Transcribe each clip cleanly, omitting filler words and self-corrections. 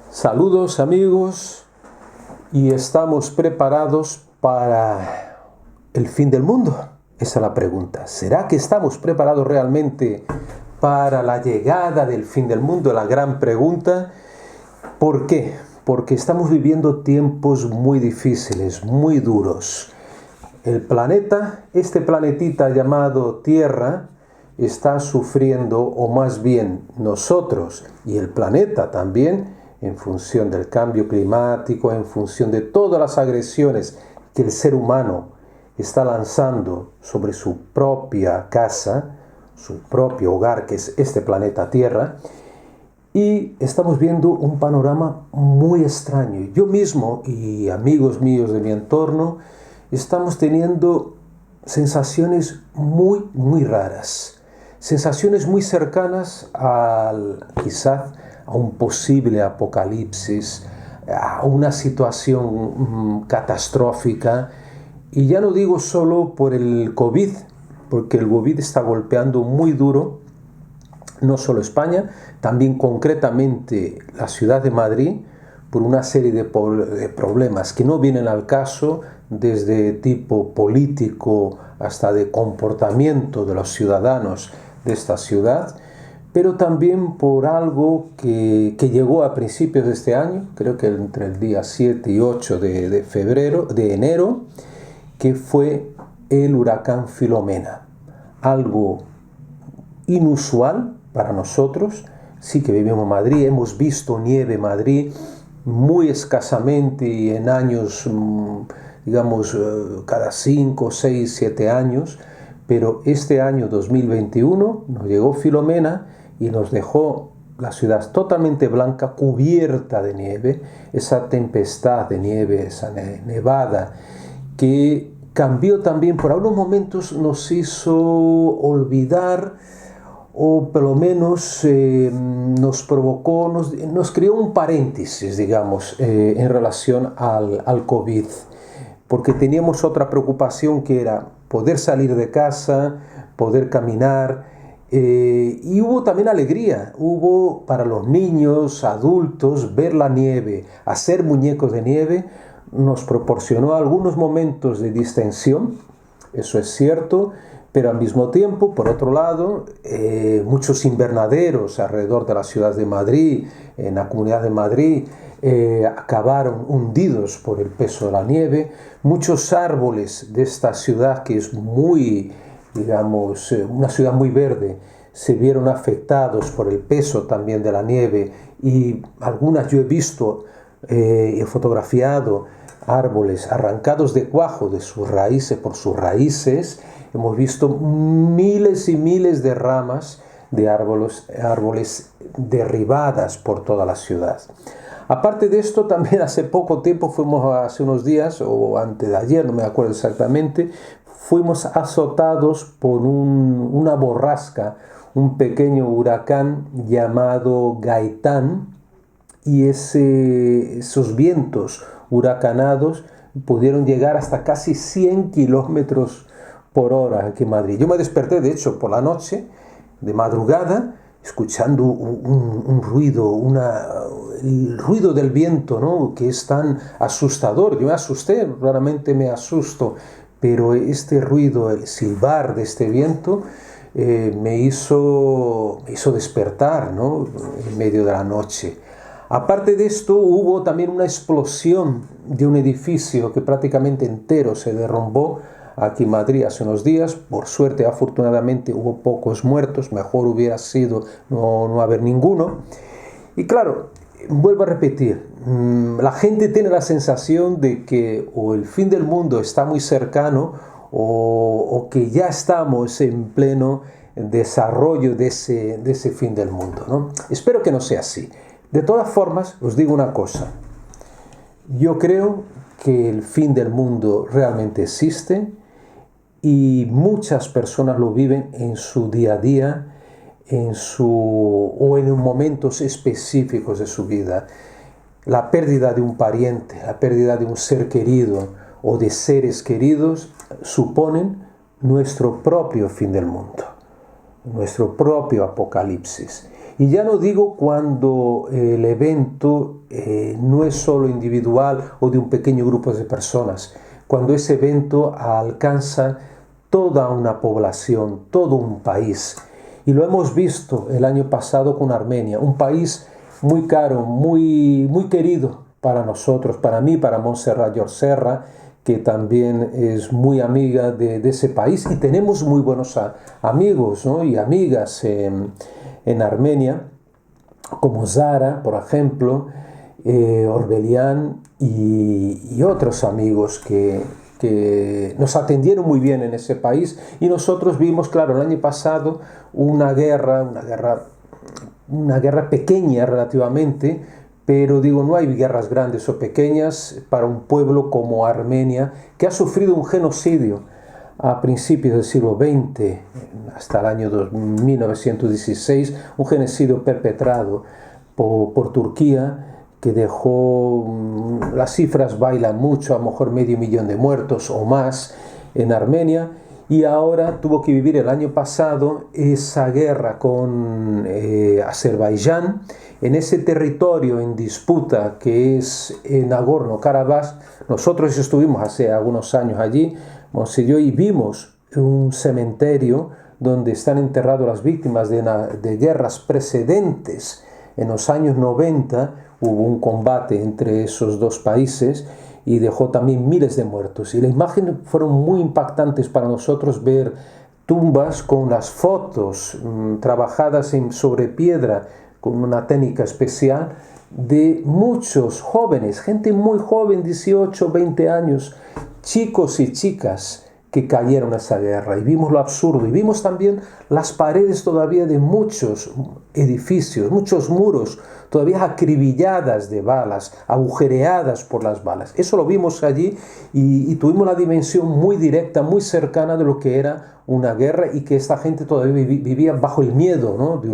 Saludos amigos, y estamos preparados para el fin del mundo. Esa es la pregunta. ¿Será que estamos preparados realmente para la llegada del fin del mundo? La gran pregunta. ¿Por qué? Porque estamos viviendo tiempos muy difíciles, muy duros. El planeta, este planetita llamado Tierra, está sufriendo, o más bien nosotros y el planeta también, en función del cambio climático, en función de todas las agresiones que el ser humano está lanzando sobre su propia casa, su propio hogar, que es este planeta Tierra. Y estamos viendo un panorama muy extraño. Yo mismo y amigos míos de mi entorno estamos teniendo sensaciones muy raras. Sensaciones muy cercanas quizás a un posible apocalipsis, a una situación catastrófica. Y ya no digo solo por el COVID, porque el COVID está golpeando muy duro no solo España, también concretamente la ciudad de Madrid, por una serie de problemas que no vienen al caso, desde tipo político hasta de comportamiento de los ciudadanos de esta ciudad, pero también por algo que llegó a principios de este año, creo que entre el día 7 y 8 de enero, que fue el huracán Filomena. Algo inusual para nosotros. Sí que vivimos en Madrid, hemos visto nieve en Madrid muy escasamente y en años, digamos, cada 5, 6, 7 años, pero este año 2021 nos llegó Filomena y nos dejó la ciudad totalmente blanca, cubierta de nieve, esa tempestad de nieve, esa nevada, que cambió también, por algunos momentos nos hizo olvidar, o por lo menos nos provocó, nos creó un paréntesis, digamos, en relación al COVID, porque teníamos otra preocupación que era poder salir de casa, poder caminar, y hubo también alegría, hubo para los niños, adultos, ver la nieve, hacer muñecos de nieve, nos proporcionó algunos momentos de distensión, eso es cierto, pero al mismo tiempo, por otro lado, muchos invernaderos alrededor de la ciudad de Madrid, en la Comunidad de Madrid, acabaron hundidos por el peso de la nieve. Muchos árboles de esta ciudad, que es muy, digamos, una ciudad muy verde, se vieron afectados por el peso también de la nieve, y algunas yo he visto, he fotografiado árboles arrancados de cuajo de sus raíces, por sus raíces. Hemos visto miles y miles de ramas de árboles derribadas por toda la ciudad. Aparte de esto, también hace poco tiempo hace unos días, o antes de ayer, no me acuerdo exactamente, fuimos azotados por una borrasca, un pequeño huracán llamado Gaitán, y esos vientos huracanados pudieron llegar hasta casi 100 kilómetros por hora aquí en Madrid. Yo me desperté, de hecho, por la noche, de madrugada, escuchando un ruido, el ruido del viento, ¿no?, que es tan asustador. Yo me asusté, raramente me asusto, pero este ruido, el silbar de este viento, me hizo despertar, ¿no?, en medio de la noche. Aparte de esto, hubo también una explosión de un edificio que prácticamente entero se derrumbó aquí en Madrid hace unos días. Por suerte, afortunadamente, hubo pocos muertos, mejor hubiera sido no haber ninguno. Y claro, vuelvo a repetir, la gente tiene la sensación de que o el fin del mundo está muy cercano, o que ya estamos en pleno desarrollo de ese fin del mundo, ¿no? Espero que no sea así. De todas formas, os digo una cosa. Yo creo que el fin del mundo realmente existe, y muchas personas lo viven en su día a día, o en momentos específicos de su vida. La pérdida de un pariente, la pérdida de un ser querido o de seres queridos suponen nuestro propio fin del mundo, nuestro propio apocalipsis. Y ya no digo cuando el evento no es solo individual o de un pequeño grupo de personas, cuando ese evento alcanza toda una población, todo un país. Y lo hemos visto el año pasado con Armenia, un país muy caro, muy querido para nosotros, para mí, para Montserrat Llorserra, que también es muy amiga de ese país, y tenemos muy buenos amigos, ¿no? Y amigas en Armenia, como Zara, por ejemplo, Orbelian y otros amigos que nos atendieron muy bien en ese país. Y nosotros vimos, claro, el año pasado una guerra pequeña relativamente, pero digo, no hay guerras grandes o pequeñas para un pueblo como Armenia, que ha sufrido un genocidio a principios del siglo XX, hasta el año 1916, un genocidio perpetrado por Turquía, que dejó, las cifras bailan mucho, a lo mejor 500.000 de muertos o más en Armenia, y ahora tuvo que vivir el año pasado esa guerra con Azerbaiyán, en ese territorio en disputa que es Nagorno-Karabaj. Nosotros estuvimos hace algunos años allí, Monseñor, y vimos un cementerio donde están enterradas las víctimas de guerras precedentes. En los años 90 hubo un combate entre esos dos países y dejó también miles de muertos. Y las imágenes fueron muy impactantes para nosotros, ver tumbas con las fotos trabajadas sobre piedra con una técnica especial de muchos jóvenes, gente muy joven, 18, 20 años, chicos y chicas que cayeron a esa guerra. Y vimos lo absurdo, y vimos también las paredes todavía de muchos edificios, muchos muros todavía acribilladas de balas, agujereadas por las balas. Eso lo vimos allí y tuvimos la dimensión muy directa, muy cercana de lo que era una guerra, y que esta gente todavía vivía bajo el miedo, ¿no?, de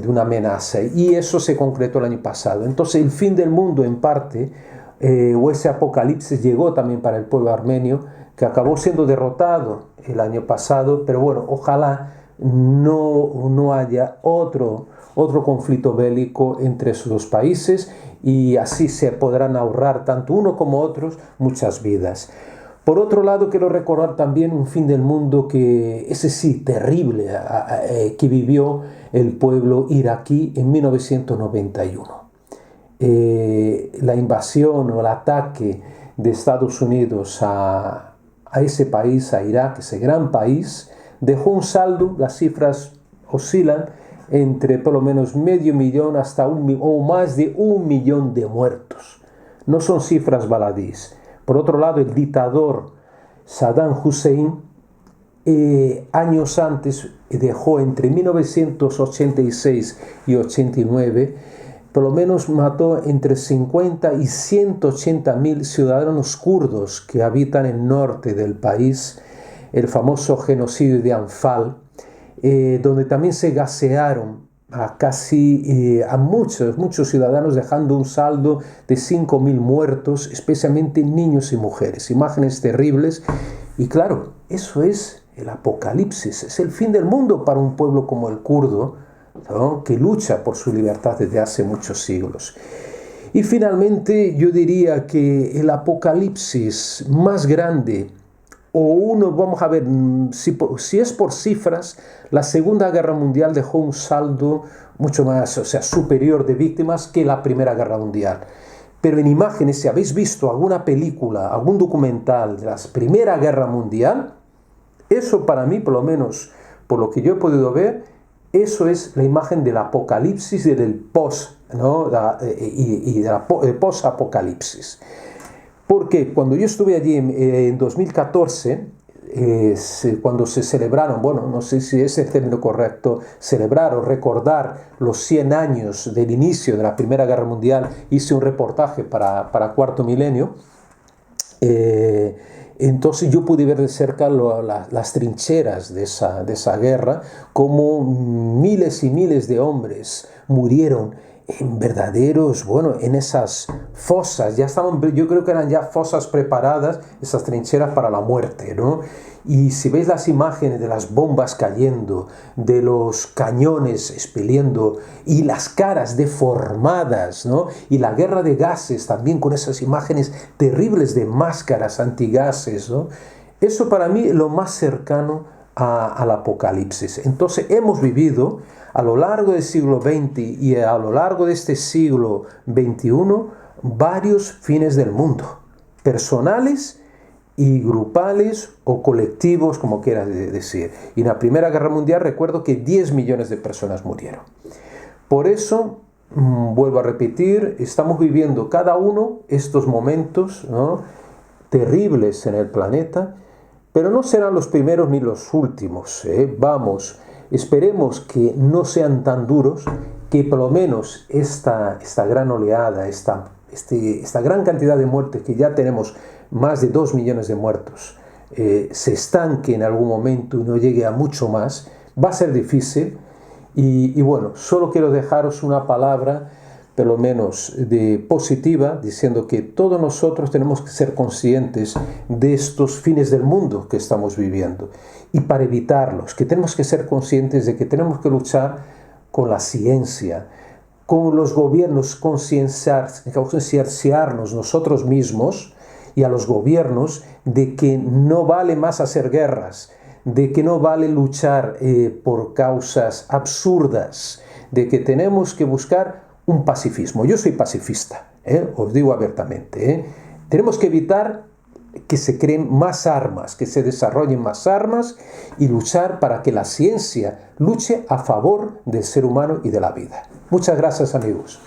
una amenaza. Y eso se concretó el año pasado. Entonces el fin del mundo, en parte, o ese apocalipsis, llegó también para el pueblo armenio, que acabó siendo derrotado el año pasado, pero bueno, ojalá no haya otro conflicto bélico entre esos dos países, y así se podrán ahorrar tanto uno como otros muchas vidas. Por otro lado, quiero recordar también un fin del mundo que, ese sí, terrible, que vivió el pueblo iraquí en 1991. La invasión o el ataque de Estados Unidos a ese país, a Irak, ese gran país, dejó un saldo, las cifras oscilan entre por lo menos 500.000 hasta o más de 1.000.000 de muertos. No son cifras baladíes. Por otro lado, el dictador Saddam Hussein, años antes, dejó entre 1986 y 89, por lo menos mató entre 50 y 180.000 ciudadanos kurdos que habitan el norte del país, el famoso genocidio de Anfal, donde también se gasearon a muchos ciudadanos, dejando un saldo de 5.000 muertos, especialmente niños y mujeres. Imágenes terribles. Y claro, eso es el apocalipsis, es el fin del mundo para un pueblo como el kurdo, ¿no?, que lucha por su libertad desde hace muchos siglos. Y finalmente yo diría que el apocalipsis más grande, vamos a ver, si es por cifras, la Segunda Guerra Mundial dejó un saldo mucho más, superior de víctimas que la Primera Guerra Mundial. Pero en imágenes, si habéis visto alguna película, algún documental de la Primera Guerra Mundial, eso para mí, por lo menos por lo que yo he podido ver, eso es la imagen del apocalipsis y del ¿no?, y del post-apocalipsis. Porque cuando yo estuve allí en 2014, cuando se celebraron, bueno, no sé si es el término correcto, celebrar o recordar los 100 años del inicio de la Primera Guerra Mundial, hice un reportaje para Cuarto Milenio. Entonces yo pude ver de cerca las trincheras de esa guerra, como miles y miles de hombres murieron en verdaderos, bueno, en esas fosas, ya estaban, yo creo que eran ya fosas preparadas, esas trincheras para la muerte, ¿no? Y si veis las imágenes de las bombas cayendo, de los cañones expeliendo, y las caras deformadas, ¿no? Y la guerra de gases también con esas imágenes terribles de máscaras antigases, ¿no? Eso para mí es lo más cercano al Apocalipsis. Entonces hemos vivido a lo largo del siglo XX y a lo largo de este siglo XXI varios fines del mundo, personales y grupales o colectivos, como quieras decir. Y en la Primera Guerra Mundial recuerdo que 10 millones de personas murieron. Por eso, vuelvo a repetir, estamos viviendo cada uno estos momentos, ¿no?, terribles en el planeta, pero no serán los primeros ni los últimos. Vamos, esperemos que no sean tan duros, que por lo menos esta gran oleada, esta gran cantidad de muertes, que ya tenemos más de 2 millones de muertos, se estanque en algún momento y no llegue a mucho más. Va a ser difícil y bueno, solo quiero dejaros una palabra, por lo menos positiva, diciendo que todos nosotros tenemos que ser conscientes de estos fines del mundo que estamos viviendo y para evitarlos, que tenemos que ser conscientes de que tenemos que luchar con la ciencia, con los gobiernos, concienciarnos nosotros mismos y a los gobiernos de que no vale más hacer guerras, de que no vale luchar por causas absurdas, de que tenemos que buscar un pacifismo. Yo soy pacifista, os digo abiertamente. Tenemos que evitar que se creen más armas, que se desarrollen más armas y luchar para que la ciencia luche a favor del ser humano y de la vida. Muchas gracias, amigos.